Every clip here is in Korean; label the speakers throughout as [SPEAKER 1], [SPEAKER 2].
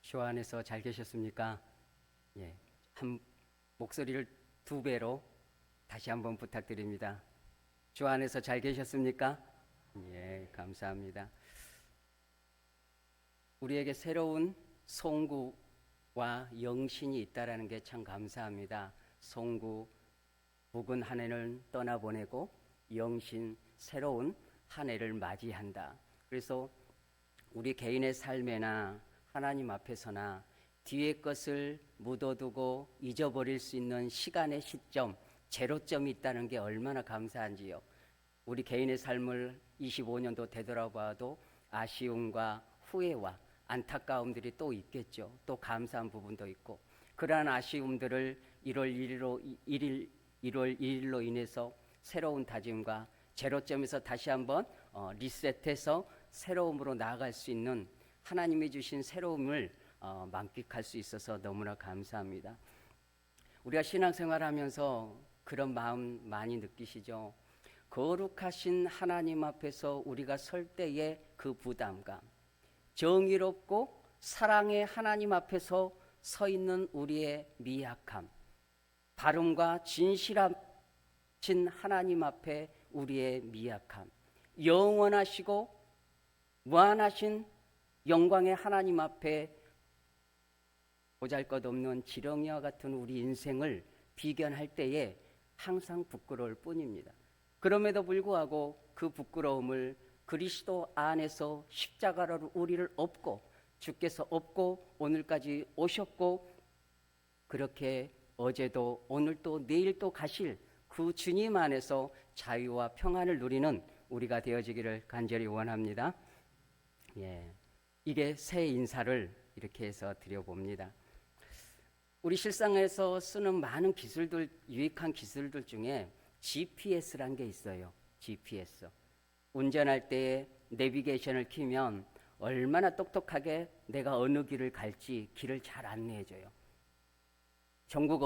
[SPEAKER 1] 주 안에서 잘 계셨습니까? 예, 한 목소리를 두 배로 다시 한번 부탁드립니다. 주 안에서 잘 계셨습니까? 예, 감사합니다. 우리에게 새로운 송구와 영신이 있다라는 게 참 감사합니다. 송구, 묵은 한 해를 떠나보내고 영신, 새로운 한 해를 맞이한다. 그래서 우리 개인의 삶에나 하나님 앞에서나 뒤의 것을 묻어두고 잊어버릴 수 있는 시간의 시점, 제로점이 있다는 게 얼마나 감사한지요. 우리 개인의 삶을 25년도 되돌아봐도 아쉬움과 후회와 안타까움들이 또 있겠죠. 또 감사한 부분도 있고, 그러한 아쉬움들을 1월 1일로 인해서 새로운 다짐과 제로점에서 다시 한번 리셋해서 새로움으로 나아갈 수 있는 하나님이 주신 새로움을 만끽할 수 있어서 너무나 감사합니다. 우리가 신앙생활하면서 그런 마음 많이 느끼시죠? 거룩하신 하나님 앞에서 우리가 설 때의 그 부담감, 정의롭고 사랑의 하나님 앞에서 서 있는 우리의 미약함, 바름과 진실하신 하나님 앞에 우리의 미약함, 영원하시고 무한하신 영광의 하나님 앞에 보잘것없는 지렁이와 같은 우리 인생을 비견할 때에 항상 부끄러울 뿐입니다. 그럼에도 불구하고 그 부끄러움을 그리스도 안에서 십자가로 우리를 업고 주께서 업고 오늘까지 오셨고, 그렇게 어제도 오늘도 내일도 가실 그 주님 안에서 자유와 평안을 누리는 우리가 되어지기를 간절히 원합니다. 예, 이게 새 인사를 이렇게 해서 드려봅니다. 우리 실생활에서 쓰는 많은 기술들, 유익한 기술들 중에 GPS란 게 있어요. GPS. 운전할 때 내비게이션을 켜면 얼마나 똑똑하게 내가 어느 길을 갈지 길을 잘 안내해줘요. 전국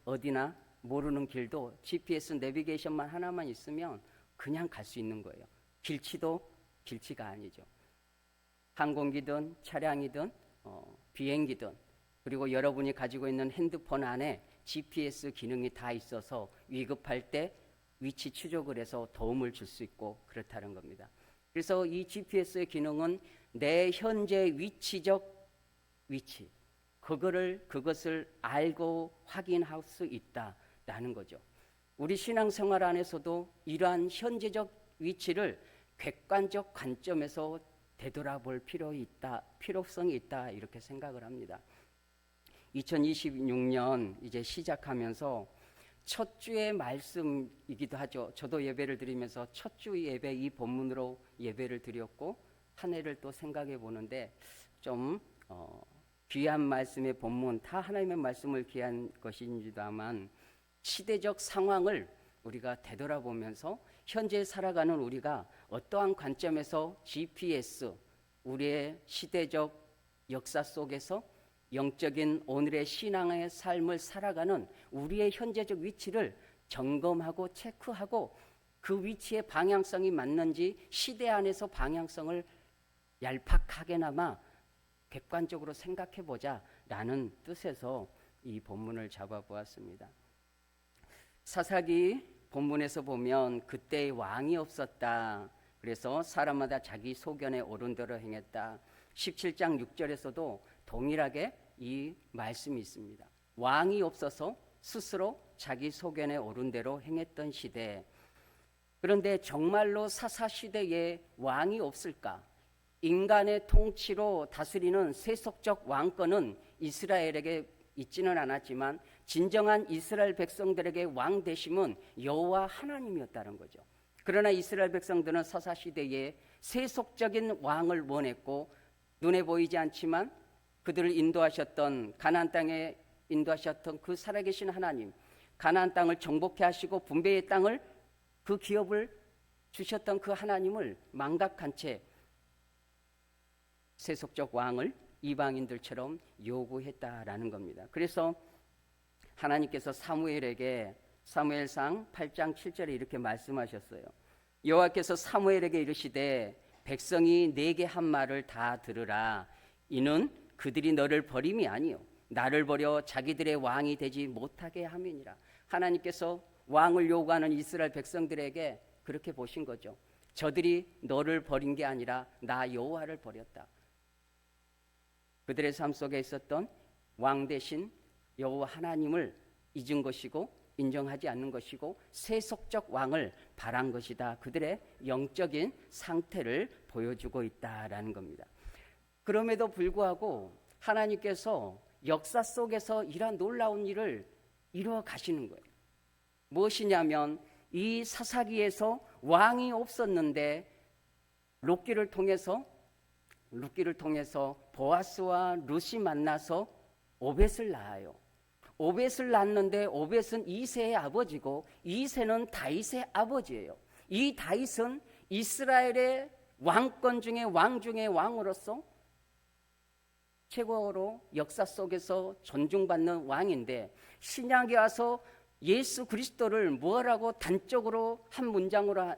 [SPEAKER 1] 어디나 모르는 길도 GPS 내비게이션만 하나만 있으면 그냥 갈 수 있는 거예요. 길치도 길치가 아니죠. 항공기든 차량이든 비행기든, 그리고 여러분이 가지고 있는 핸드폰 안에 GPS 기능이 다 있어서 위급할 때 위치 추적을 해서 도움을 줄 수 있고 그렇다는 겁니다. 그래서 이 GPS의 기능은 내 현재 위치적 위치, 그것을 알고 확인할 수 있다라는 거죠. 우리 신앙생활 안에서도 이러한 현재적 위치를 객관적 관점에서 되돌아볼 필요성이 있다 이렇게 생각을 합니다. 2026년 이제 시작하면서 첫 주의 말씀이기도 하죠. 저도 예배를 드리면서 첫 주 예배 이 본문으로 예배를 드렸고 한 해를 또 생각해 보는데 좀 귀한 말씀의 본문, 다 하나님의 말씀을 귀한 것인지다만 시대적 상황을 우리가 되돌아보면서 현재 살아가는 우리가 어떠한 관점에서 GPS, 우리의 시대적 역사 속에서 영적인 오늘의 신앙의 삶을 살아가는 우리의 현재적 위치를 점검하고 체크하고 그 위치의 방향성이 맞는지 시대 안에서 방향성을 얄팍하게나마 객관적으로 생각해보자 라는 뜻에서 이 본문을 잡아보았습니다. 사사기 본문에서 보면 그때의 왕이 없었다. 그래서 사람마다 자기 소견에 옳은 대로 행했다. 17장 6절에서도 동일하게 이 말씀이 있습니다. 왕이 없어서 스스로 자기 소견에 옳은 대로 행했던 시대. 그런데 정말로 사사 시대에 왕이 없을까? 인간의 통치로 다스리는 세속적 왕권은 이스라엘에게 있지는 않았지만 진정한 이스라엘 백성들에게 왕 되심은 여호와 하나님이었다는 거죠. 그러나 이스라엘 백성들은 사사 시대에 세속적인 왕을 원했고 눈에 보이지 않지만 그들을 인도하셨던 가나안 땅에 인도하셨던 그 살아계신 하나님, 가나안 땅을 정복해 하시고 분배의 땅을 그 기업을 주셨던 그 하나님을 망각한 채 세속적 왕을 이방인들처럼 요구했다라는 겁니다. 그래서 하나님께서 사무엘에게 사무엘상 8장 7절에 이렇게 말씀하셨어요. 여호와께서 사무엘에게 이르시되 백성이 내게 한 말을 다 들으라. 이는 그들이 너를 버림이 아니요 나를 버려 자기들의 왕이 되지 못하게 함이니라. 하나님께서 왕을 요구하는 이스라엘 백성들에게 그렇게 보신 거죠. 저들이 너를 버린 게 아니라 나 여호와를 버렸다. 그들의 삶 속에 있었던 왕 대신 여호와 하나님을 잊은 것이고 인정하지 않는 것이고 세속적 왕을 바란 것이다. 그들의 영적인 상태를 보여주고 있다라는 겁니다. 그럼에도 불구하고 하나님께서 역사 속에서 이러한 놀라운 일을 이루어 가시는 거예요. 무엇이냐면 이 사사기에서 왕이 없었는데 룻기를 통해서 보아스와 룻이 만나서 오벳을 낳아요. 오벳을 낳는데 오벳은 이새의 아버지고 이새는 다윗의 아버지예요. 이 다윗은 이스라엘의 왕권 중에 왕 중에 왕으로서 최고로 역사 속에서 존중받는 왕인데 신약에 와서 예수 그리스도를 뭐라고 단적으로 한 문장으로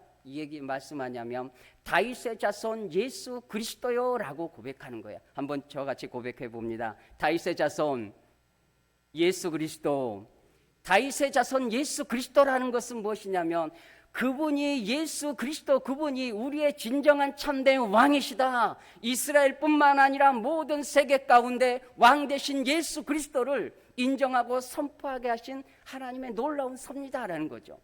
[SPEAKER 1] 말씀하냐면 다윗의 자손 예수 그리스도요라고 고백하는 거예요. 한번 저같이 고백해 봅니다. 다윗의 자손 예수 그리스도. 다윗의 자손 예수 그리스도라는 것은 무엇이냐면 그분이 예수 그리스도, 그분이 우리의 진정한 참된 왕이시다. 이스라엘뿐만 아니라 모든 세계 가운데 왕 되신 예수 그리스도를 인정하고 선포하게 하신 하나님의 놀라운 섭리다라는 거죠.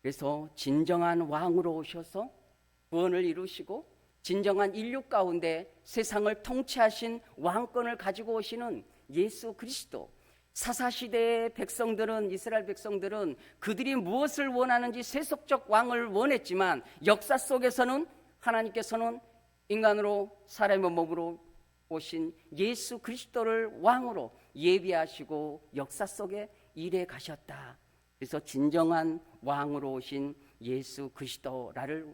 [SPEAKER 1] 그래서 진정한 왕으로 오셔서 구원을 이루시고 진정한 인류 가운데 세상을 통치하신 왕권을 가지고 오시는 예수 그리스도. 사사시대의 백성들은, 이스라엘 백성들은 그들이 무엇을 원하는지 세속적 왕을 원했지만 역사 속에서는 하나님께서는 인간으로 사람의 몸으로 오신 예수 그리스도를 왕으로 예비하시고 역사 속에 일해 가셨다. 그래서 진정한 왕으로 오신 예수 그리스도를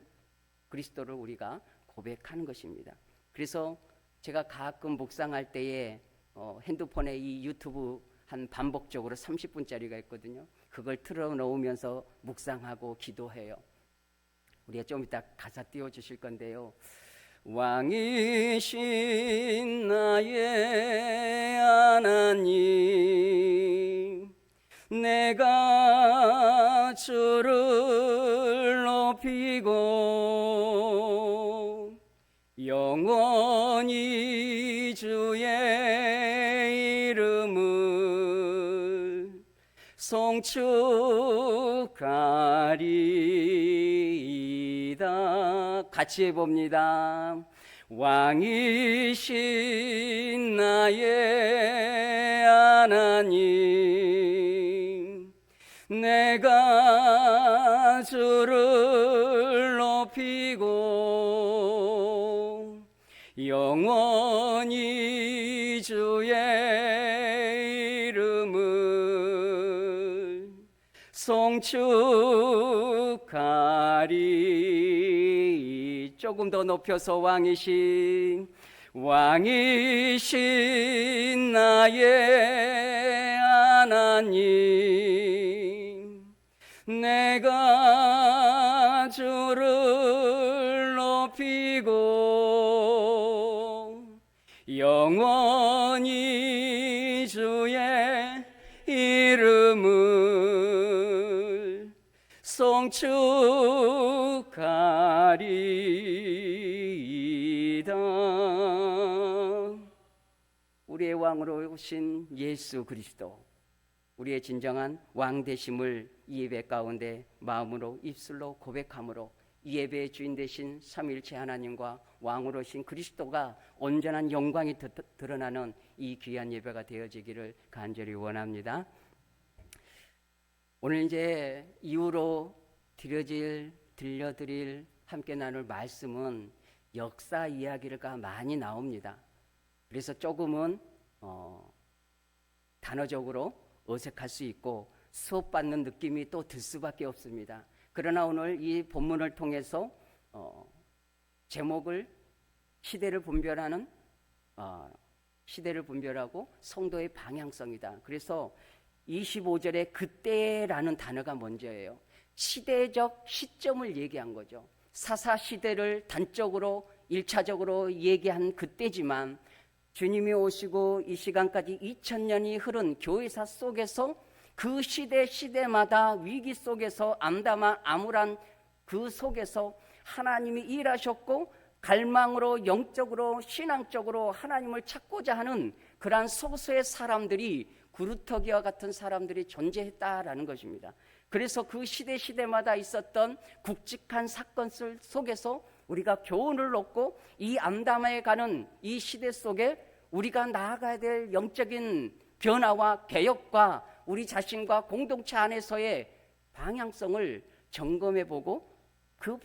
[SPEAKER 1] 우리가 고백하는 것입니다. 그래서 제가 가끔 묵상할 때에 핸드폰에 이 유튜브 한 반복적으로 30분짜리가 있거든요. 그걸 틀어놓으면서 묵상하고 기도해요. 우리가 좀 이따 가사 띄워주실 건데요. 왕이신 나의 하나님, 내가 주를 높이고 영원히 주의 이름을 송축하리이다. 같이 해봅니다. 왕이신 나의 하나님, 내가 주를 높이고 영원히 주의 이름을 송축하리. 조금 더 높여서 왕이신 나의 하나님, 내가 주를 높이고 영원히 주의 이름을 송축하리이다. 우리의 왕으로 오신 예수 그리스도, 우리의 진정한 왕 되심을 이 예배 가운데 마음으로 입술로 고백함으로 이 예배의 주인 되신 삼위일체 하나님과 왕으로 오신 그리스도가 온전한 영광이 드러나는 이 귀한 예배가 되어지기를 간절히 원합니다. 오늘 이제 이후로 들려드릴 함께 나눌 말씀은 역사 이야기가 많이 나옵니다. 그래서 조금은 단어적으로 어색할 수 있고 수업받는 느낌이 또 들 수밖에 없습니다. 그러나 오늘 이 본문을 통해서 제목을 시대를 분별하고 성도의 방향성이다. 그래서 25절에 그때라는 단어가 먼저예요. 시대적 시점을 얘기한 거죠. 사사 시대를 단적으로 1차적으로 얘기한 그때지만 주님이 오시고 이 시간까지 2000년이 흐른 교회사 속에서 그 시대마다 위기 속에서 암울한 그 속에서 하나님이 일하셨고 갈망으로 영적으로 신앙적으로 하나님을 찾고자 하는 그러한 소수의 사람들이 구루터기와 같은 사람들이 존재했다라는 것입니다. 그래서 그 시대마다 있었던 굵직한 사건 속에서 우리가 교훈을 얻고 이 암담해 가는 이 시대 속에 우리가 나아가야 될 영적인 변화와 개혁과 우리 자신과 공동체 안에서의 방향성을 점검해보고 그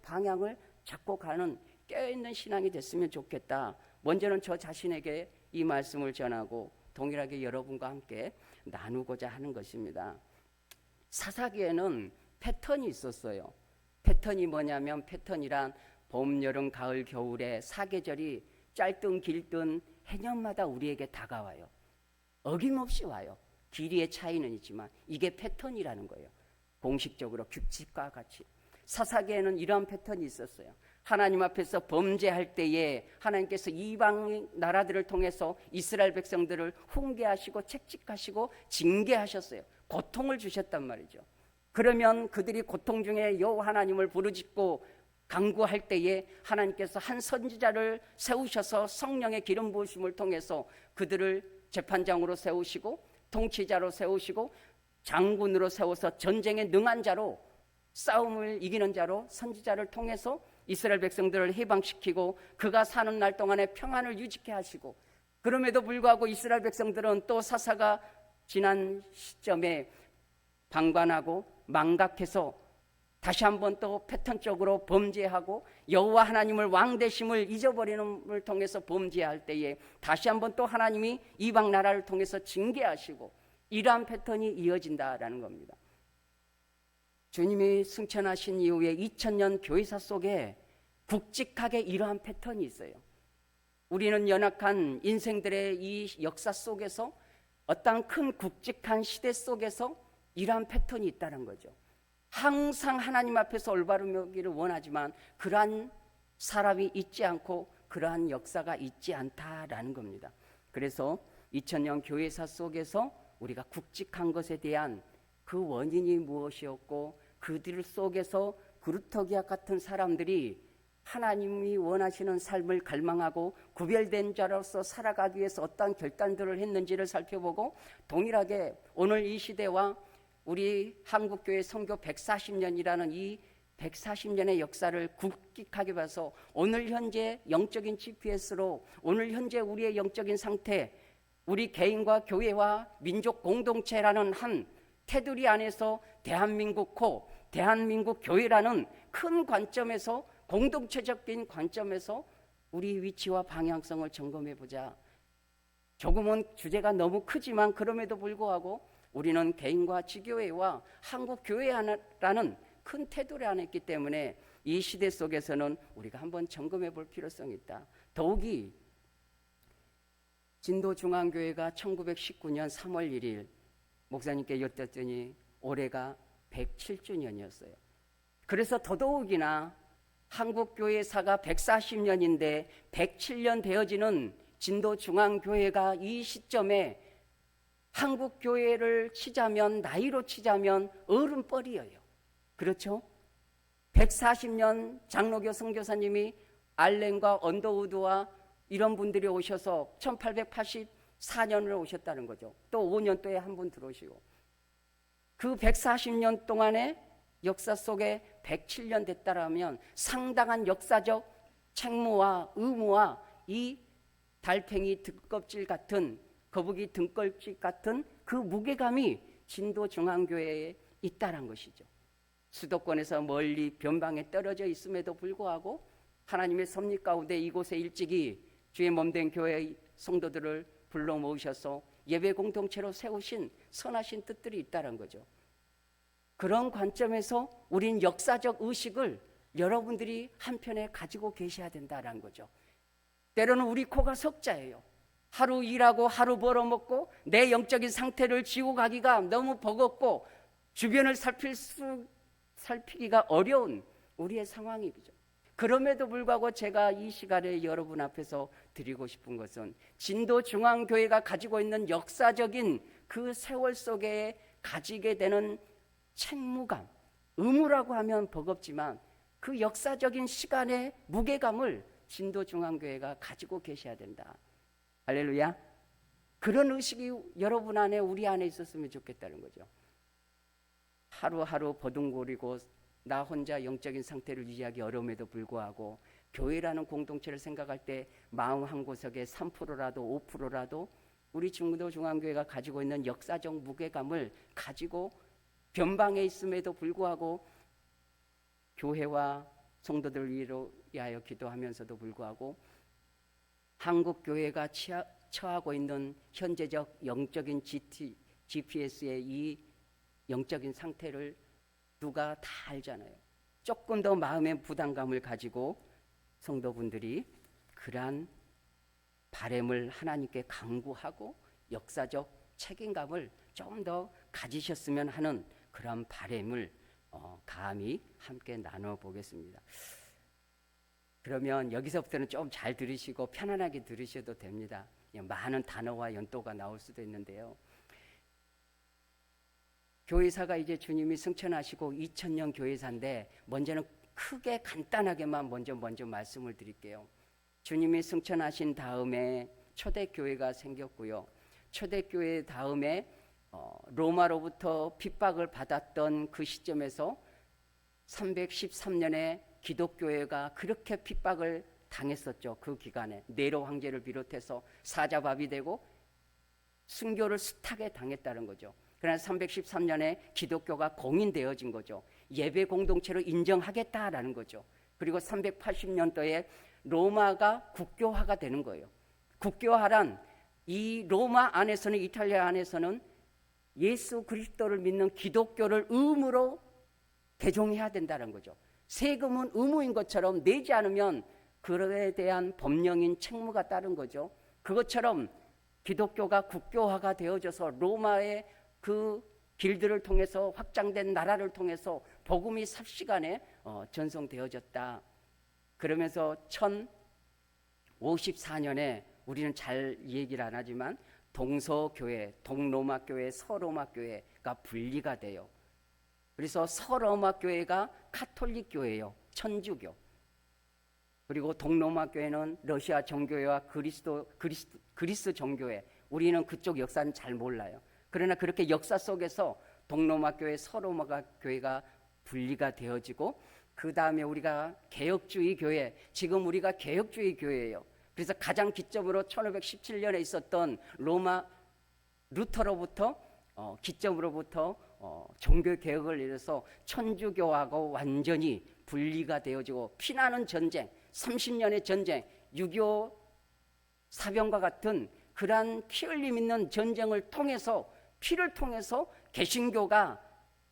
[SPEAKER 1] 방향을 잡고 가는 깨어있는 신앙이 됐으면 좋겠다. 먼저는 저 자신에게 이 말씀을 전하고 동일하게 여러분과 함께 나누고자 하는 것입니다. 사사기에는 패턴이 있었어요. 패턴이 뭐냐면 패턴이란 봄, 여름, 가을, 겨울에 사계절이 짧든 길든 해년마다 우리에게 다가와요. 어김없이 와요. 길이의 차이는 있지만 이게 패턴이라는 거예요. 공식적으로 규칙과 같이. 사사기에는 이러한 패턴이 있었어요. 하나님 앞에서 범죄할 때에 하나님께서 이방 나라들을 통해서 이스라엘 백성들을 훈계하시고 책찍하시고 징계하셨어요. 고통을 주셨단 말이죠. 그러면 그들이 고통 중에 여호와 하나님을 부르짖고 간구할 때에 하나님께서 한 선지자를 세우셔서 성령의 기름 부으심을 통해서 그들을 재판장으로 세우시고 통치자로 세우시고 장군으로 세워서 전쟁에 능한 자로 싸움을 이기는 자로 선지자를 통해서 이스라엘 백성들을 해방시키고 그가 사는 날 동안에 평안을 유지케 하시고, 그럼에도 불구하고 이스라엘 백성들은 또 사사가 지난 시점에 방관하고 망각해서 다시 한번 또 패턴적으로 범죄하고 여호와 하나님을 왕되심을 잊어버리는을 통해서 범죄할 때에 다시 한번 또 하나님이 이방 나라를 통해서 징계하시고, 이러한 패턴이 이어진다라는 겁니다. 주님이 승천하신 이후에 2000년 교회사 속에 굵직하게 이러한 패턴이 있어요. 우리는 연약한 인생들의 이 역사 속에서 어떤 큰 굵직한 시대 속에서 이러한 패턴이 있다는 거죠. 항상 하나님 앞에서 올바르기를 원하지만 그러한 사람이 있지 않고 그러한 역사가 있지 않다라는 겁니다. 그래서 2000년 교회사 속에서 우리가 굵직한 것에 대한 그 원인이 무엇이었고, 그들 속에서 구루터기와 같은 사람들이 하나님이 원하시는 삶을 갈망하고 구별된 자로서 살아가기 위해서 어떤 결단들을 했는지를 살펴보고, 동일하게 오늘 이 시대와 우리 한국교회 선교 140년이라는 이 140년의 역사를 굵직하게 봐서 오늘 현재 영적인 GPS로 오늘 현재 우리의 영적인 상태, 우리 개인과 교회와 민족 공동체라는 한 테두리 안에서 대한민국 교회라는 큰 관점에서, 공동체적인 관점에서 우리 위치와 방향성을 점검해보자. 조금은 주제가 너무 크지만 그럼에도 불구하고 우리는 개인과 지교회와 한국교회라는 큰 테두리 안에 있기 때문에 이 시대 속에서는 우리가 한번 점검해 볼 필요성이 있다. 더욱이 진도중앙교회가 1919년 3월 1일 목사님께 여쭙더니 올해가 107주년이었어요. 그래서 더더욱이나 한국교회사가 140년인데 107년 되어지는 진도중앙교회가 이 시점에 한국교회를 치자면, 나이로 치자면 어른뻘이에요. 그렇죠? 140년 장로교 선교사님이 알렌과 언더우드와 이런 분들이 오셔서 1884년을 오셨다는 거죠. 또 5년도에 한 분 들어오시고, 그 140년 동안의 역사 속에 107년 됐다라면 상당한 역사적 책무와 의무와 이 달팽이 등껍질 같은, 거북이 등껍질 같은 그 무게감이 진도중앙교회에 있다는 것이죠. 수도권에서 멀리 변방에 떨어져 있음에도 불구하고 하나님의 섭리 가운데 이곳에 일찍이 주의 몸된 교회의 성도들을 불러 모으셔서 예배 공동체로 세우신 선하신 뜻들이 있다는 거죠. 그런 관점에서 우린 역사적 의식을 여러분들이 한편에 가지고 계셔야 된다는 거죠. 때로는 우리 코가 석자예요. 하루 일하고 하루 벌어먹고 내 영적인 상태를 지고 가기가 너무 버겁고 주변을 살피기가 어려운 우리의 상황이죠. 그럼에도 불구하고 제가 이 시간에 여러분 앞에서 드리고 싶은 것은 진도중앙교회가 가지고 있는 역사적인 그 세월 속에 가지게 되는 책무감, 의무라고 하면 버겁지만 그 역사적인 시간의 무게감을 진도중앙교회가 가지고 계셔야 된다. 할렐루야. 그런 의식이 여러분 안에, 우리 안에 있었으면 좋겠다는 거죠. 하루하루 버둥거리고 나 혼자 영적인 상태를 유지하기 어려움에도 불구하고 교회라는 공동체를 생각할 때 마음 한구석에 3%라도 5%라도 우리 진도중앙교회가 가지고 있는 역사적 무게감을 가지고 변방에 있음에도 불구하고 교회와 성도들 위하여 기도하면서도 불구하고 한국 교회가 처하고 있는 현재적 영적인 GPS의 이 영적인 상태를 누가 다 알잖아요. 조금 더 마음의 부담감을 가지고 성도분들이 그러한 바램을 하나님께 간구하고 역사적 책임감을 좀 더 가지셨으면 하는 그런 바램을 감히 함께 나눠보겠습니다. 그러면 여기서부터는 좀 잘 들으시고 편안하게 들으셔도 됩니다. 많은 단어와 연도가 나올 수도 있는데요. 교회사가 이제 주님이 승천하시고 2000년 교회사인데 먼저는 크게 간단하게만 먼저 말씀을 드릴게요. 주님이 승천하신 다음에 초대교회가 생겼고요. 초대교회 다음에 로마로부터 핍박을 받았던 그 시점에서 313년에 기독교회가 그렇게 핍박을 당했었죠. 그 기간에 네로 황제를 비롯해서 사자밥이 되고 순교를 숱하게 당했다는 거죠. 그러나 313년에 기독교가 공인되어진 거죠. 예배 공동체로 인정하겠다라는 거죠. 그리고 380년도에 로마가 국교화가 되는 거예요. 국교화란 이 로마 안에서는, 이탈리아 안에서는 예수 그리스도를 믿는 기독교를 의무로 개종해야 된다는 거죠. 세금은 의무인 것처럼 내지 않으면 그에 대한 법령인 책무가 따른 거죠. 그것처럼 기독교가 국교화가 되어져서 로마의 그 길들을 통해서 확장된 나라를 통해서 복음이 삽시간에 전송되어졌다. 그러면서 1054년에 우리는 잘 얘기를 안 하지만 동서교회, 동로마교회, 서로마교회가 분리가 돼요. 그래서 서로마교회가 카톨릭 교회예요. 천주교. 그리고 동로마교회는 러시아 정교회와 그리스 정교회. 우리는 그쪽 역사는 잘 몰라요. 그러나 그렇게 역사 속에서 동로마교회, 서로마교회가 분리가 되어지고 그 다음에 우리가 개혁주의 교회, 지금 우리가 개혁주의 교회예요. 그래서 가장 기점으로 1517년에 있었던 로마 루터로부터 기점으로부터 종교 개혁을 이뤄서 천주교하고 완전히 분리가 되어지고 피나는 전쟁, 30년의 전쟁, 6.25 사병과 같은 그러한 피 흘림 있는 전쟁을 통해서, 피를 통해서 개신교가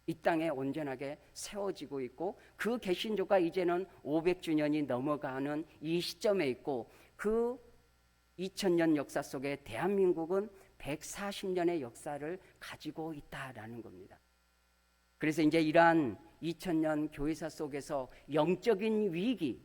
[SPEAKER 1] 이 땅에 온전하게 세워지고 있고, 그 개신교가 이제는 500주년이 넘어가는 이 시점에 있고, 그 2000년 역사 속에 대한민국은 140년의 역사를 가지고 있다라는 겁니다. 그래서 이제 이러한 2000년 교회사 속에서 영적인 위기,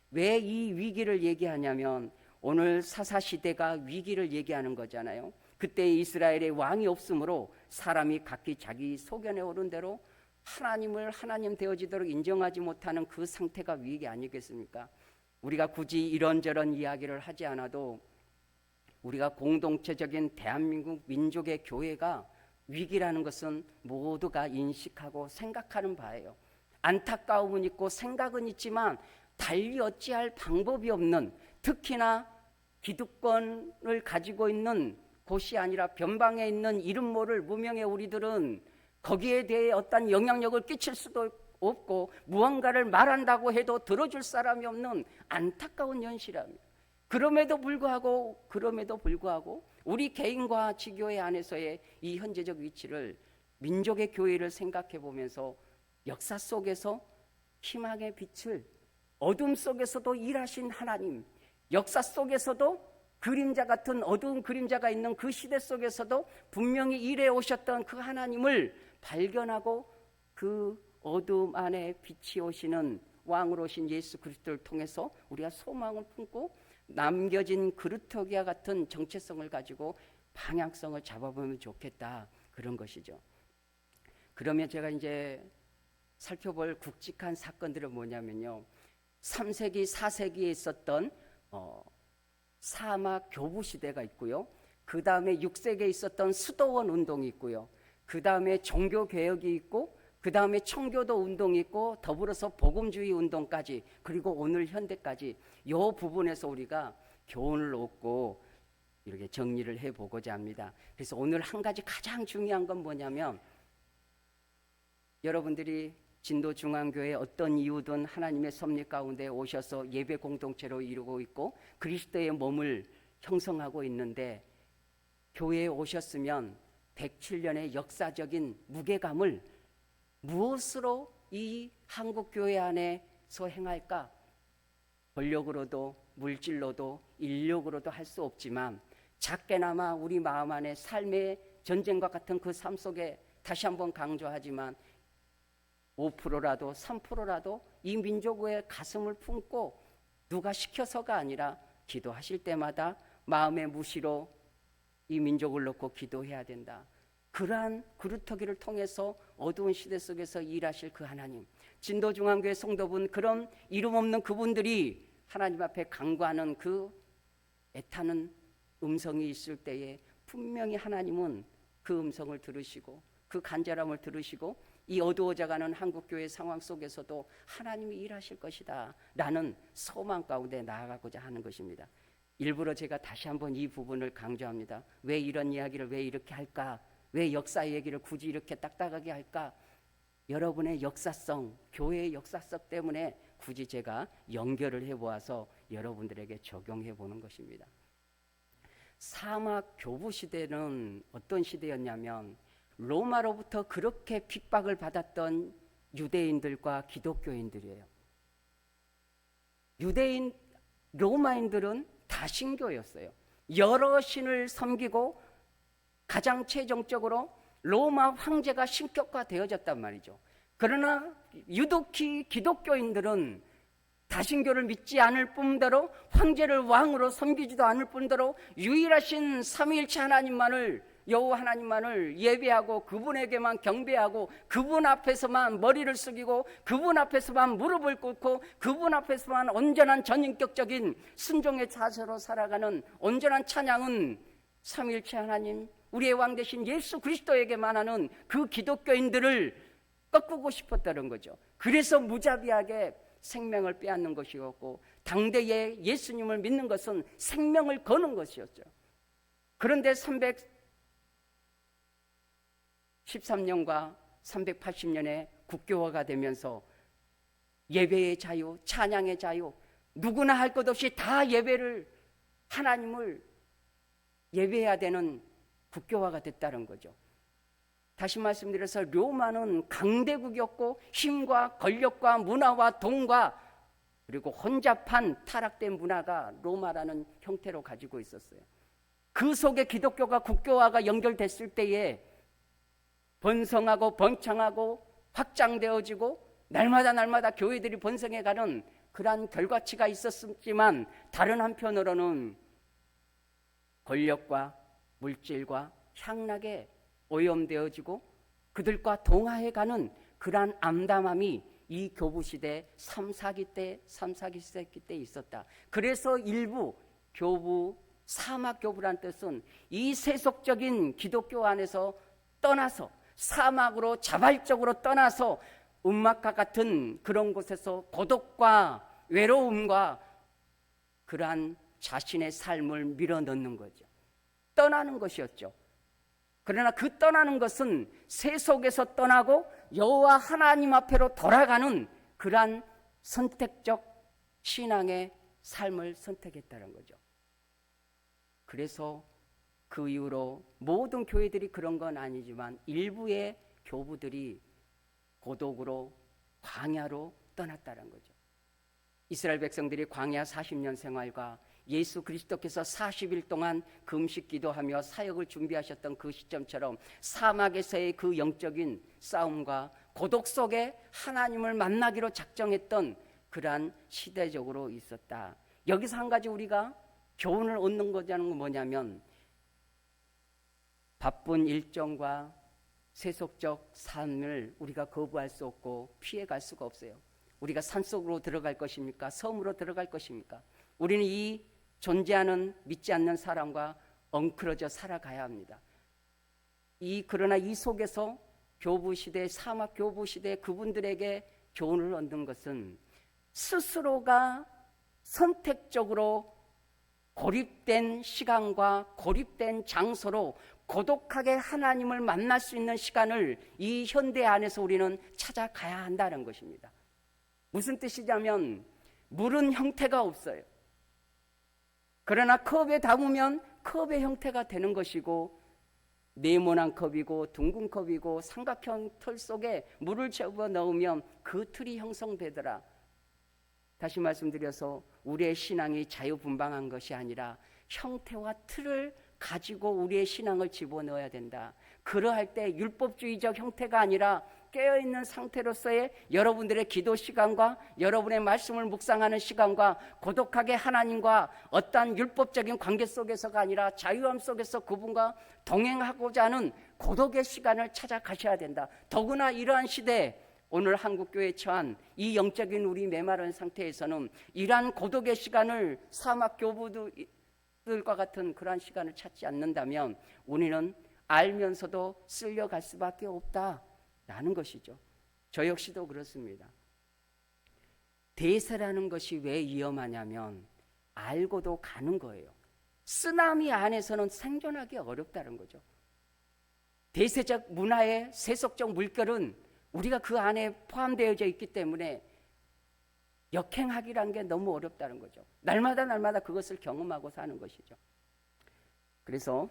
[SPEAKER 1] 왜 이 위기를 얘기하냐면 오늘 사사시대가 위기를 얘기하는 거잖아요. 그때 이스라엘의 왕이 없으므로 사람이 각기 자기 소견에 오른 대로 하나님을 하나님 되어지도록 인정하지 못하는 그 상태가 위기 아니겠습니까? 우리가 굳이 이런저런 이야기를 하지 않아도 우리가 공동체적인 대한민국 민족의 교회가 위기라는 것은 모두가 인식하고 생각하는 바예요. 안타까움은 있고 생각은 있지만 달리 어찌할 방법이 없는, 특히나 기득권을 가지고 있는 곳이 아니라 변방에 있는 이름 모를 무명의 우리들은 거기에 대해 어떤 영향력을 끼칠 수도 없고 무언가를 말한다고 해도 들어줄 사람이 없는 안타까운 현실입니다. 그럼에도 불구하고 우리 개인과 지교회 안에서의 이 현재적 위치를, 민족의 교회를 생각해 보면서 역사 속에서 희망의 빛을, 어둠 속에서도 일하신 하나님, 역사 속에서도 그림자 같은 어두운 그림자가 있는 그 시대 속에서도 분명히 일해 오셨던 그 하나님을 발견하고 그 어둠 안에 빛이 오시는 왕으로 오신 예수 그리스도를 통해서 우리가 소망을 품고 남겨진 그루터기와 같은 정체성을 가지고 방향성을 잡아보면 좋겠다, 그런 것이죠. 그러면 제가 이제 살펴볼 굵직한 사건들은 뭐냐면요, 3세기 4세기에 있었던 사막 교부 시대가 있고요, 그 다음에 6세기에 있었던 수도원 운동이 있고요, 그 다음에 종교개혁이 있고, 그 다음에 청교도 운동이 있고, 더불어서 복음주의 운동까지, 그리고 오늘 현대까지 이 부분에서 우리가 교훈을 얻고 이렇게 정리를 해보고자 합니다. 그래서 오늘 한 가지 가장 중요한 건 뭐냐면, 여러분들이 진도중앙교회 어떤 이유든 하나님의 섭리 가운데 오셔서 예배 공동체로 이루고 있고 그리스도의 몸을 형성하고 있는데, 교회에 오셨으면 107년의 역사적인 무게감을 무엇으로 이 한국교회 안에서 행할까? 권력으로도 물질로도 인력으로도 할 수 없지만 작게나마 우리 마음 안에 삶의 전쟁과 같은 그 삶 속에, 다시 한번 강조하지만 5%라도 3%라도 이 민족의 가슴을 품고 누가 시켜서가 아니라 기도하실 때마다 마음의 무시로 이 민족을 놓고 기도해야 된다. 그러한 그루터기를 통해서 어두운 시대 속에서 일하실 그 하나님, 진도중앙교회 성도분, 그런 이름 없는 그분들이 하나님 앞에 간구하는 그 애타는 음성이 있을 때에 분명히 하나님은 그 음성을 들으시고 그 간절함을 들으시고 이 어두워져가는 한국교회 상황 속에서도 하나님이 일하실 것이다 라는 소망 가운데 나아가고자 하는 것입니다. 일부러 제가 다시 한번 이 부분을 강조합니다. 왜 이런 이야기를 왜 이렇게 할까? 왜 역사 얘기를 굳이 이렇게 딱딱하게 할까? 여러분의 역사성, 교회의 역사성 때문에 굳이 제가 연결을 해보아서 여러분들에게 적용해 보는 것입니다. 사막 교부 시대는 어떤 시대였냐면, 로마로부터 그렇게 핍박을 받았던 유대인들과 기독교인들이에요. 로마인들은 다신교였어요. 여러 신을 섬기고 가장 최종적으로 로마 황제가 신격화되어졌단 말이죠. 그러나 유독히 기독교인들은 다신교를 믿지 않을 뿐더러 황제를 왕으로 섬기지도 않을 뿐더러 유일하신 삼위일체 하나님만을, 여호와 하나님만을 예배하고 그분에게만 경배하고 그분 앞에서만 머리를 숙이고 그분 앞에서만 무릎을 꿇고 그분 앞에서만 온전한 전인격적인 순종의 자세로 살아가는 온전한 찬양은 삼위일체 하나님, 우리의 왕 되신 예수 그리스도에게만 하는 그 기독교인들을 꺾고 싶었다는 거죠. 그래서 무자비하게 생명을 빼앗는 것이었고, 당대에 예수님을 믿는 것은 생명을 거는 것이었죠. 그런데 313년과 380년에 국교화가 되면서 예배의 자유, 찬양의 자유, 누구나 할 것 없이 다 예배를, 하나님을 예배해야 되는 국교화가 됐다는 거죠. 다시 말씀드려서 로마는 강대국이었고 힘과 권력과 문화와 돈과 그리고 혼잡한 타락된 문화가 로마라는 형태로 가지고 있었어요. 그 속에 기독교가 국교화가 연결됐을 때에 번성하고 번창하고 확장되어지고 날마다 교회들이 번성해가는 그러한 결과치가 있었지만, 다른 한편으로는 권력과 물질과 향락에 오염되어지고 그들과 동화해가는 그러한 암담함이 이 교부시대 3, 4기 때, 3, 4기 세기 때 있었다. 그래서 일부 교부, 사막교부란 뜻은 이 세속적인 기독교 안에서 떠나서 사막으로 자발적으로 떠나서 음악과 같은 그런 곳에서 고독과 외로움과 그러한 자신의 삶을 밀어넣는 거죠. 떠나는 것이었죠. 그러나 그 떠나는 것은 세속에서 떠나고 여호와 하나님 앞으로 돌아가는 그러한 선택적 신앙의 삶을 선택했다는 거죠. 그래서 그 이후로 모든 교회들이 그런 건 아니지만 일부의 교부들이 고독으로 광야로 떠났다는 거죠. 이스라엘 백성들이 광야 40년 생활과 예수 그리스도께서 40일 동안 금식 기도하며 사역을 준비하셨던 그 시점처럼 사막에서의 그 영적인 싸움과 고독 속에 하나님을 만나기로 작정했던 그러한 시대적으로 있었다. 여기서 한 가지 우리가 교훈을 얻는 거자는 뭐냐면, 바쁜 일정과 세속적 삶을 우리가 거부할 수 없고 피해갈 수가 없어요. 우리가 산속으로 들어갈 것입니까? 섬으로 들어갈 것입니까? 우리는 이 존재하는 믿지 않는 사람과 엉클어져 살아가야 합니다. 그러나 이 속에서 교부시대, 사막 교부시대 그분들에게 교훈을 얻는 것은 스스로가 선택적으로 고립된 시간과 고립된 장소로 고독하게 하나님을 만날 수 있는 시간을 이 현대 안에서 우리는 찾아가야 한다는 것입니다. 무슨 뜻이냐면, 물은 형태가 없어요. 그러나 컵에 담으면 컵의 형태가 되는 것이고, 네모난 컵이고 둥근 컵이고 삼각형 틀 속에 물을 집어 넣으면 그 틀이 형성되더라. 다시 말씀드려서 우리의 신앙이 자유분방한 것이 아니라 형태와 틀을 가지고 우리의 신앙을 집어넣어야 된다. 그러할 때 율법주의적 형태가 아니라 깨어있는 상태로서의 여러분들의 기도 시간과 여러분의 말씀을 묵상하는 시간과 고독하게 하나님과 어떠한 율법적인 관계 속에서가 아니라 자유함 속에서 그분과 동행하고자 하는 고독의 시간을 찾아가셔야 된다. 더구나 이러한 시대에 오늘 한국교회에 처한 이 영적인 우리 메마른 상태에서는 이러한 고독의 시간을 사막 교부들과 같은 그러한 시간을 찾지 않는다면 우리는 알면서도 쓸려갈 수밖에 없다라는 것이죠. 저 역시도 그렇습니다. 대세라는 것이 왜 위험하냐면 알고도 가는 거예요. 쓰나미 안에서는 생존하기 어렵다는 거죠. 대세적 문화의 세속적 물결은 우리가 그 안에 포함되어져 있기 때문에 역행하기란 게 너무 어렵다는 거죠. 날마다 그것을 경험하고 사는 것이죠. 그래서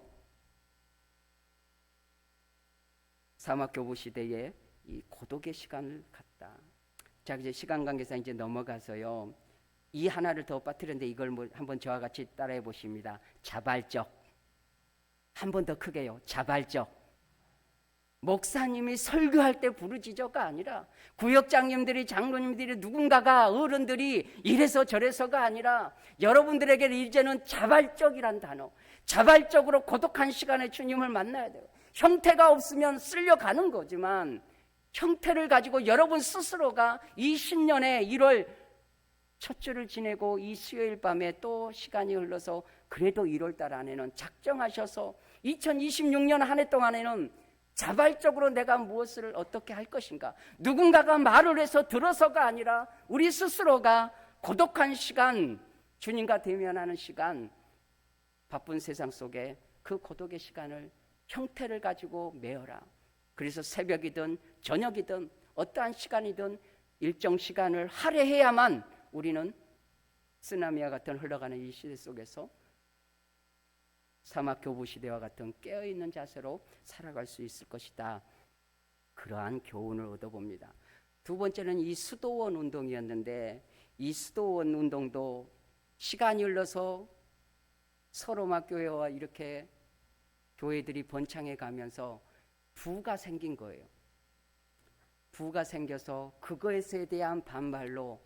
[SPEAKER 1] 사막교부 시대에 이 고독의 시간을 갖다. 자, 이제 시간 관계상 이제 넘어가서요. 이 하나를 더 빠뜨렸는데 이걸 한번 저와 같이 따라해 보십니다. 자발적. 한 번 더 크게요. 자발적. 목사님이 설교할 때 부르짖어가 아니라 구역장님들이, 장로님들이, 누군가가, 어른들이 이래서 저래서가 아니라 여러분들에게 이제는 자발적이란 단어, 자발적으로 고독한 시간에 주님을 만나야 돼요. 형태가 없으면 쓸려가는 거지만 형태를 가지고 여러분 스스로가 이 신년에 1월 첫 주를 지내고 이 수요일 밤에 또 시간이 흘러서 그래도 1월 달 안에는 작정하셔서 2026년 한 해 동안에는 자발적으로 내가 무엇을 어떻게 할 것인가, 누군가가 말을 해서 들어서가 아니라 우리 스스로가 고독한 시간, 주님과 대면하는 시간, 바쁜 세상 속에 그 고독의 시간을 형태를 가지고 메어라. 그래서 새벽이든 저녁이든 어떠한 시간이든 일정 시간을 할애해야만 우리는 쓰나미와 같은 흘러가는 이 시대 속에서 사막 교부 시대와 같은 깨어있는 자세로 살아갈 수 있을 것이다. 그러한 교훈을 얻어봅니다. 두 번째는 이 수도원 운동이었는데, 이 수도원 운동도 시간이 흘러서 서로막 교회와 이렇게 교회들이 번창해 가면서 부가 생긴 거예요. 부가 생겨서 그것에 대한 반발로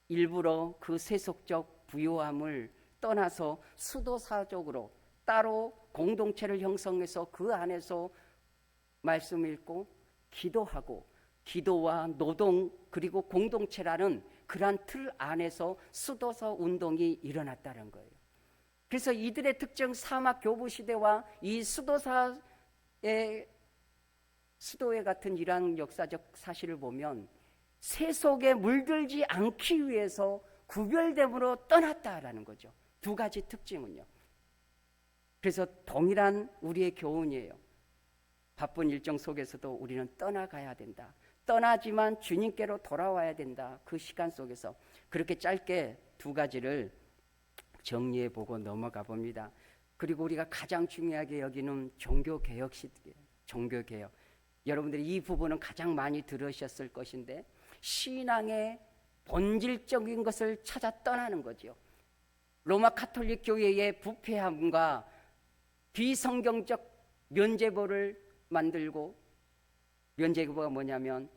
[SPEAKER 1] 일부러 그 세속적 부요함을 떠나서 수도사적으로 따로 공동체를 형성해서 그 안에서 말씀 읽고 기도하고, 기도와 노동 그리고 공동체라는 그러한 틀 안에서 수도사 운동이 일어났다는 거예요. 그래서 이들의 특징, 사막 교부 시대와 이 수도사의 수도회 같은 이러한 역사적 사실을 보면 세속에 물들지 않기 위해서 구별됨으로 떠났다라는 거죠. 두 가지 특징은요. 그래서 동일한 우리의 교훈이에요. 바쁜 일정 속에서도 우리는 떠나가야 된다. 떠나지만 주님께로 돌아와야 된다. 그 시간 속에서. 그렇게 짧게 두 가지를 정리해 보고 넘어가 봅니다. 그리고 우리가 가장 중요하게 여기는 종교개혁 시대예요. 종교개혁. 여러분들이 이 부분은 가장 많이 들으셨을 것인데, 신앙의 본질적인 것을 찾아 떠나는 거죠. 로마 가톨릭 교회의 부패함과 비성경적 면죄부를 만들고 면죄부가 뭐냐면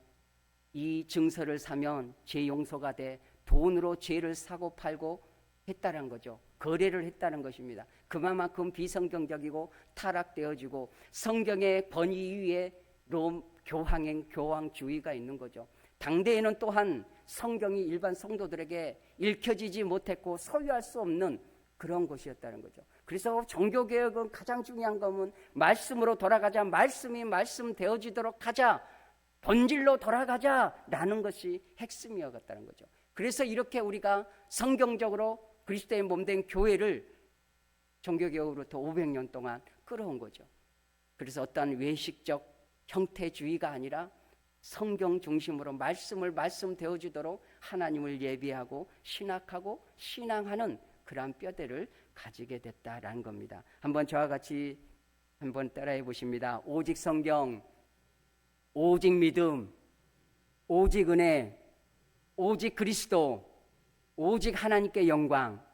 [SPEAKER 1] 이 증서를 사면 죄 용서가 돼 돈으로 죄를 사고 팔고 했다는 거죠. 거래를 했다는 것입니다. 그만큼 비성경적이고 타락되어지고 성경의 번위 위에 롬 교황행 교황주의가 있는 거죠. 당대에는 또한 성경이 일반 성도들에게 읽혀지지 못했고 소유할 수 없는 그런 것이었다는 거죠. 그래서 종교개혁은 가장 중요한 것은 말씀으로 돌아가자, 말씀이 말씀 되어지도록 하자, 본질로 돌아가자라는 것이 핵심이었다는 거죠. 그래서 이렇게 우리가 성경적으로 그리스도의 몸된 교회를 종교개혁으로부터 500년 동안 끌어온 거죠. 그래서 어떤 외식적 형태주의가 아니라 성경 중심으로 말씀 되어지도록 하나님을 예비하고 신학하고 신앙하는 그러한 뼈대를 가지게 됐다라는 겁니다. 한번 저와 같이 한번 따라해 보십니다. 오직 성경, 오직 믿음, 오직 은혜, 오직 그리스도, 오직 하나님께 영광.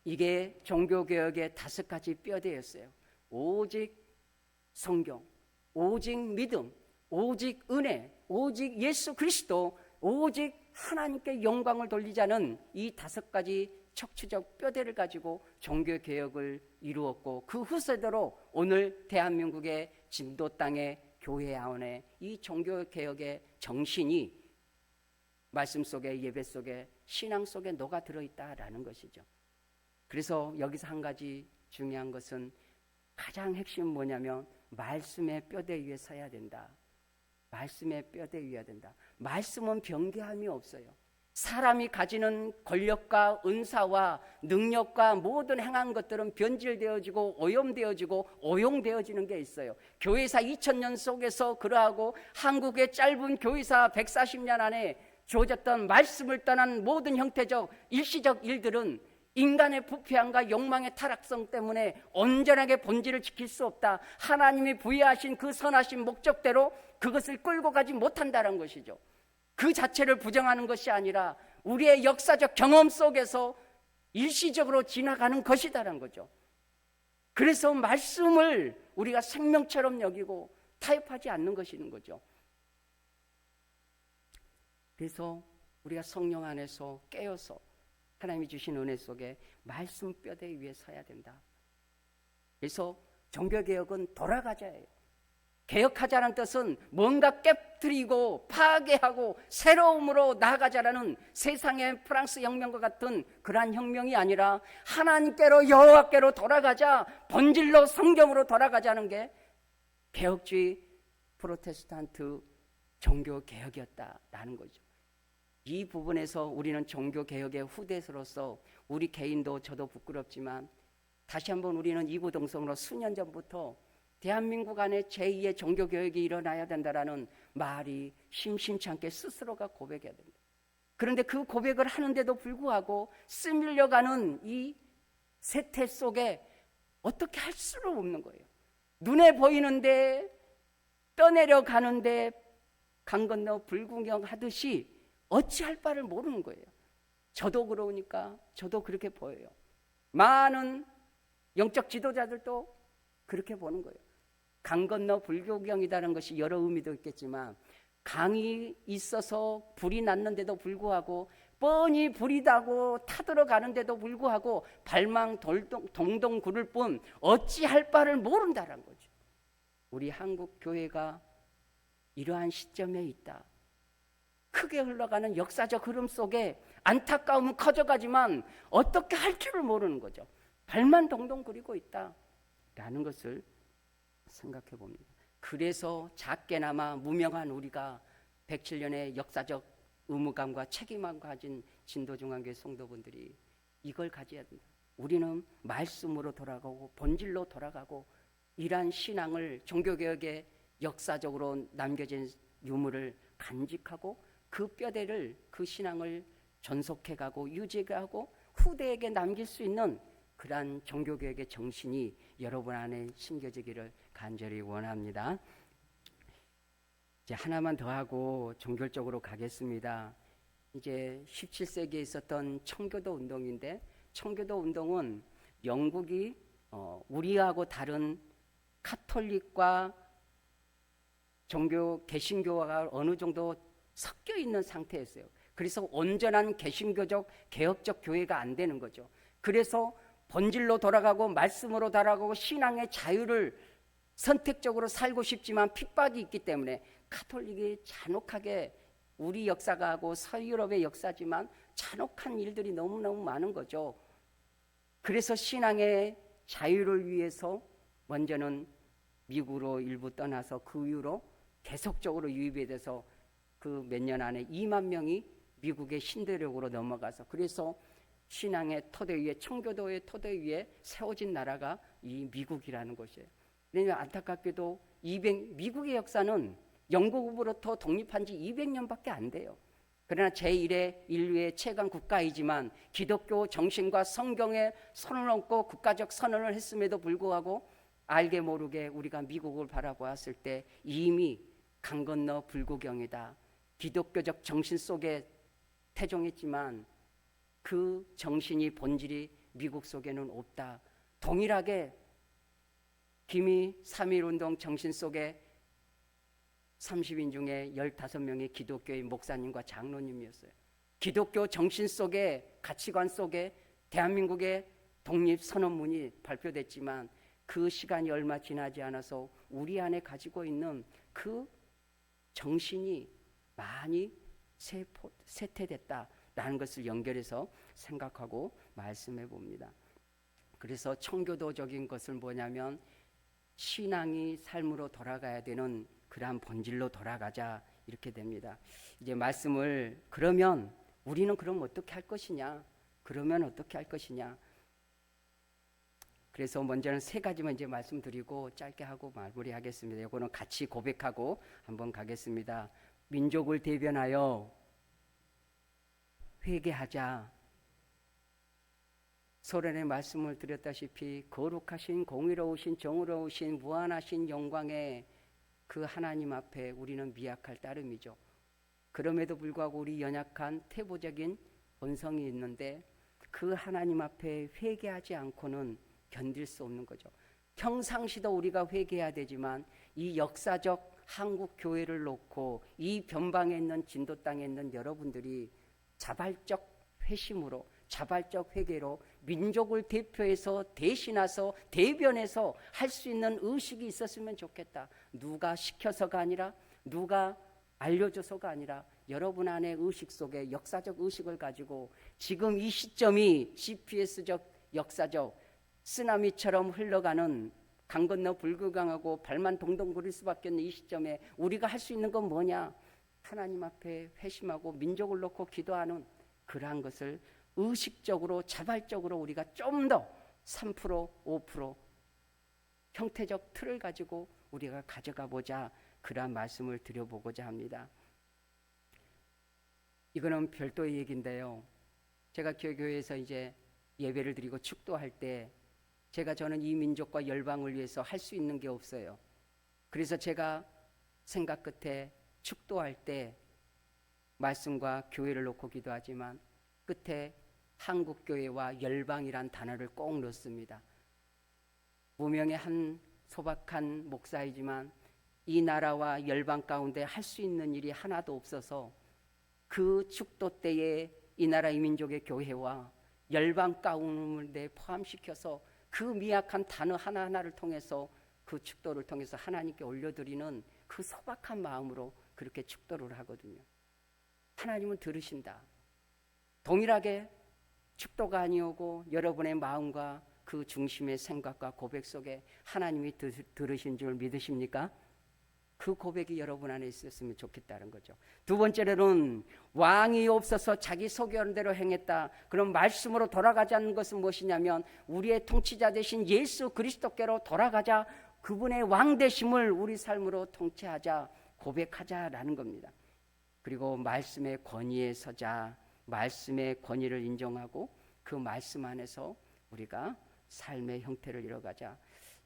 [SPEAKER 1] 이게 종교개혁의 5가지 뼈대였어요. 오직 성경, 오직 믿음, 오직 은혜, 오직 예수 그리스도, 오직 하나님께 영광을 돌리자는 이 5가지 척추적 뼈대를 가지고 종교개혁을 이루었고, 그 후세대로 오늘 대한민국의 진도 땅의 교회 안에 이 종교개혁의 정신이 말씀 속에, 예배 속에, 신앙 속에 녹아 들어있다라는 것이죠. 그래서 여기서 한 가지 중요한 것은 가장 핵심은 뭐냐면 말씀의 뼈대 위에 서야 된다. 말씀의 뼈대 위에 된다. 말씀은 변개함이 없어요. 사람이 가지는 권력과 은사와 능력과 모든 행한 것들은 변질되어지고 오염되어지고 오용되어지는 게 있어요. 교회사 2000년 속에서 그러하고 한국의 짧은 교회사 140년 안에 주어졌던 말씀을 떠난 모든 형태적 일시적 일들은 인간의 부패함과 욕망의 타락성 때문에 온전하게 본질을 지킬 수 없다. 하나님이 부여하신 그 선하신 목적대로 그것을 끌고 가지 못한다는 것이죠. 그 자체를 부정하는 것이 아니라 우리의 역사적 경험 속에서 일시적으로 지나가는 것이다라는 거죠. 그래서 말씀을 우리가 생명처럼 여기고 타협하지 않는 것이는 거죠. 그래서 우리가 성령 안에서 깨어서 하나님이 주신 은혜 속에 말씀 뼈대 위에 서야 된다. 그래서 종교개혁은 돌아가자예요. 개혁하자는 뜻은 뭔가 깨뜨리고 파괴하고 새로움으로 나아가자라는 세상의 프랑스 혁명과 같은 그러한 혁명이 아니라 하나님께로 여호와께로 돌아가자, 본질로 성경으로 돌아가자는 게 개혁주의 프로테스탄트 종교개혁이었다라는 거죠. 이 부분에서 우리는 종교개혁의 후대서로서 우리 개인도 저도 부끄럽지만 다시 한번 우리는 이구동성으로 수년 전부터 대한민국 안에 제2의 종교개혁이 일어나야 된다라는 말이 심심치 않게 스스로가 고백해야 됩니다. 그런데 그 고백을 하는데도 불구하고 스밀려가는 이 세태 속에 어떻게 할 수는 없는 거예요. 눈에 보이는데 떠내려가는데 강 건너 불구경하듯이 어찌할 바를 모르는 거예요. 저도 그러니까 저도 그렇게 보여요. 많은 영적 지도자들도 그렇게 보는 거예요. 강 건너 불구경이라는 것이 여러 의미도 있겠지만 강이 있어서 불이 났는데도 불구하고 뻔히 불이 나고 타들어가는데도 불구하고 발망 동동 구를 뿐 어찌할 바를 모른다는 거죠. 우리 한국 교회가 이러한 시점에 있다. 크게 흘러가는 역사적 흐름 속에 안타까움은 커져가지만 어떻게 할 줄을 모르는 거죠. 발만 동동 구리고 있다라는 것을 생각해 봅니다. 그래서 작게나마 무명한 우리가 107년의 역사적 의무감과 책임감을 가진 진도중앙교회 성도분들이 이걸 가져야 된다. 우리는 말씀으로 돌아가고 본질로 돌아가고 이러한 신앙을 종교개혁의 역사적으로 남겨진 유물을 간직하고 그 뼈대를 그 신앙을 전속해가고 유지하고 후대에게 남길 수 있는 그러한 종교개혁의 정신이 여러분 안에 심겨지기를 간절히 원합니다. 이제 하나만 더 하고 종결적으로 가겠습니다. 이제 17세기에 있었던 청교도 운동인데 청교도 운동은 영국이 우리하고 다른 카톨릭과 종교 개신교가 어느 정도 섞여 있는 상태였어요. 그래서 온전한 개신교적 개혁적 교회가 안 되는 거죠. 그래서 본질로 돌아가고 말씀으로 돌아가고 신앙의 자유를 선택적으로 살고 싶지만 핍박이 있기 때문에 가톨릭이 잔혹하게, 우리 역사가 하고 서유럽의 역사지만 잔혹한 일들이 너무너무 많은 거죠. 그래서 신앙의 자유를 위해서 먼저는 미국으로 일부 떠나서 그 이후로 계속적으로 유입이 돼서 그 몇 년 안에 2만 명이 미국의 신대륙으로 넘어가서, 그래서 신앙의 토대 위에, 청교도의 토대 위에 세워진 나라가 이 미국이라는 것이에요. 왜냐하면 안타깝게도 미국의 역사는 영국으로부터 독립한 지 200년밖에 안 돼요. 그러나 제1의 인류의 최강 국가이지만 기독교 정신과 성경에 손을 얹고 국가적 선언을 했음에도 불구하고 알게 모르게 우리가 미국을 바라보았을 때 이미 강 건너 불구경이다. 기독교적 정신 속에 태종했지만 그 정신이, 본질이 미국 속에는 없다. 동일하게 기미 3.1운동 정신 속에 30인 중에 15명이 기독교의 목사님과 장로님이었어요. 기독교 정신 속에, 가치관 속에 대한민국의 독립선언문이 발표됐지만 그 시간이 얼마 지나지 않아서 우리 안에 가지고 있는 그 정신이 많이 쇠퇴됐다라는 것을 연결해서 생각하고 말씀해 봅니다. 그래서 청교도적인 것은 뭐냐면 신앙이 삶으로 돌아가야 되는 그러한 본질로 돌아가자, 이렇게 됩니다. 이제 말씀을, 그러면 우리는 그럼 어떻게 할 것이냐? 그러면 어떻게 할 것이냐? 그래서 먼저는 3가지만 이제 말씀드리고 짧게 하고 마무리하겠습니다. 이거는 같이 고백하고 한번 가겠습니다. 민족을 대변하여 회개하자. 소련의 말씀을 드렸다시피 거룩하신, 공의로우신, 정의로우신, 무한하신 영광의 그 하나님 앞에 우리는 미약할 따름이죠. 그럼에도 불구하고 우리 연약한 태보적인 본성이 있는데 그 하나님 앞에 회개하지 않고는 견딜 수 없는 거죠. 평상시도 우리가 회개해야 되지만 이 역사적 한국 교회를 놓고 이 변방에 있는 진도 땅에 있는 여러분들이 자발적 회심으로, 자발적 회개로 민족을 대표해서, 대신해서, 대변해서 할 수 있는 의식이 있었으면 좋겠다. 누가 시켜서가 아니라, 누가 알려줘서가 아니라 여러분 안의 의식 속에 역사적 의식을 가지고 지금 이 시점이 CPS적, 역사적 쓰나미처럼 흘러가는 강 건너 불구경하고 발만 동동 구릴 수밖에 없는 이 시점에 우리가 할 수 있는 건 뭐냐? 하나님 앞에 회심하고 민족을 놓고 기도하는 그러한 것을 의식적으로, 자발적으로 우리가 좀 더 3%, 5% 형태적 틀을 가지고 우리가 가져가 보자, 그러한 말씀을 드려보고자 합니다. 이거는 별도의 얘기인데요. 제가 교회에서 이제 예배를 드리고 축도할 때 저는 이 민족과 열방을 위해서 할 수 있는 게 없어요. 그래서 제가 생각 끝에 축도할 때 말씀과 교회를 놓고 기도하지만 끝에 한국교회와 열방이란 단어를 꼭 넣습니다. 무명의 한 소박한 목사이지만 이 나라와 열방 가운데 할 수 있는 일이 하나도 없어서 그 축도 때에 이 나라 이 민족의 교회와 열방 가운데 포함시켜서 그 미약한 단어 하나하나를 통해서, 그 축도를 통해서 하나님께 올려드리는 그 소박한 마음으로 그렇게 축도를 하거든요. 하나님은 들으신다. 동일하게 축도가 아니오고 여러분의 마음과 그 중심의 생각과 고백 속에 하나님이 들으신 줄 믿으십니까? 그 고백이 여러분 안에 있었으면 좋겠다는 거죠. 두 번째로는 왕이 없어서 자기 소견 대로 행했다. 그럼 말씀으로 돌아가자는 것은 무엇이냐면 우리의 통치자 되신 예수 그리스도께로 돌아가자. 그분의 왕 되심을 우리 삶으로 통치하자, 고백하자라는 겁니다. 그리고 말씀의 권위에 서자. 말씀의 권위를 인정하고 그 말씀 안에서 우리가 삶의 형태를 이뤄가자.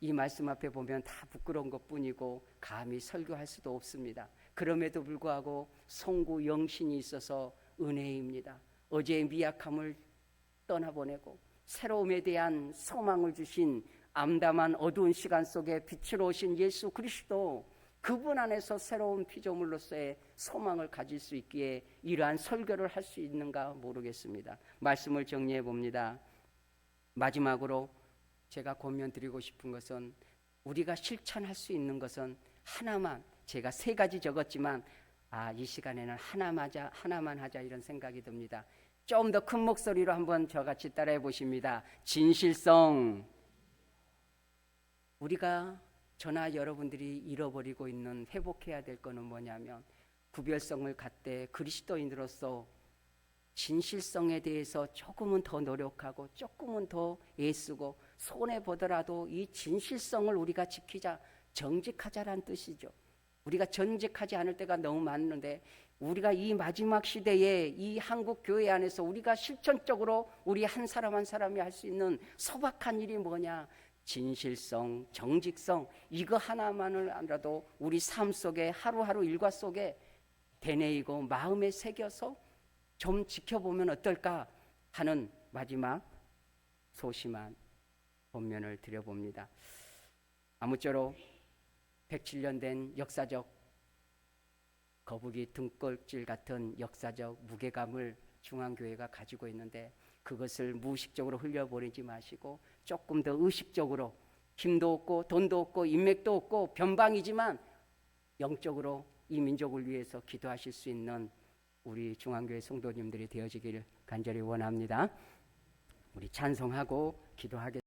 [SPEAKER 1] 이 말씀 앞에 보면 다 부끄러운 것뿐이고 감히 설교할 수도 없습니다. 그럼에도 불구하고 송구 영신이 있어서 은혜입니다. 어제의 미약함을 떠나보내고 새로움에 대한 소망을 주신 암담한 어두운 시간 속에 빛으로 오신 예수 그리스도, 그분 안에서 새로운 피조물로서의 소망을 가질 수 있기에 이러한 설교를 할 수 있는가 모르겠습니다. 말씀을 정리해 봅니다. 마지막으로 제가 권면드리고 싶은 것은 우리가 실천할 수 있는 것은 하나만, 제가 3가지 적었지만 이 시간에는 하나만 하자 이런 생각이 듭니다. 좀 더 큰 목소리로 한번 저같이 따라해 보십니다. 진실성. 우리가 저나 여러분들이 잃어버리고 있는, 회복해야 될 거는 뭐냐면 구별성을 갖되 그리스도인으로서 진실성에 대해서 조금은 더 노력하고 조금은 더 애쓰고 손해보더라도 이 진실성을 우리가 지키자, 정직하자란 뜻이죠. 우리가 정직하지 않을 때가 너무 많은데 우리가 이 마지막 시대에 이 한국 교회 안에서 우리가 실천적으로 우리 한 사람 한 사람이 할 수 있는 소박한 일이 뭐냐? 진실성, 정직성, 이거 하나만을 알아도 우리 삶 속에 하루하루 일과 속에 되뇌이고 마음에 새겨서 좀 지켜보면 어떨까 하는 마지막 소심한 본면을 드려봅니다. 아무쪼록 107년 된 역사적 거북이 등껍질 같은 역사적 무게감을 중앙교회가 가지고 있는데 그것을 무의식적으로 흘려버리지 마시고 조금 더 의식적으로, 힘도 없고 돈도 없고 인맥도 없고 변방이지만 영적으로 이 민족을 위해서 기도하실 수 있는 우리 중앙교회 성도님들이 되어지기를 간절히 원합니다. 우리 찬송하고 기도하겠습니다.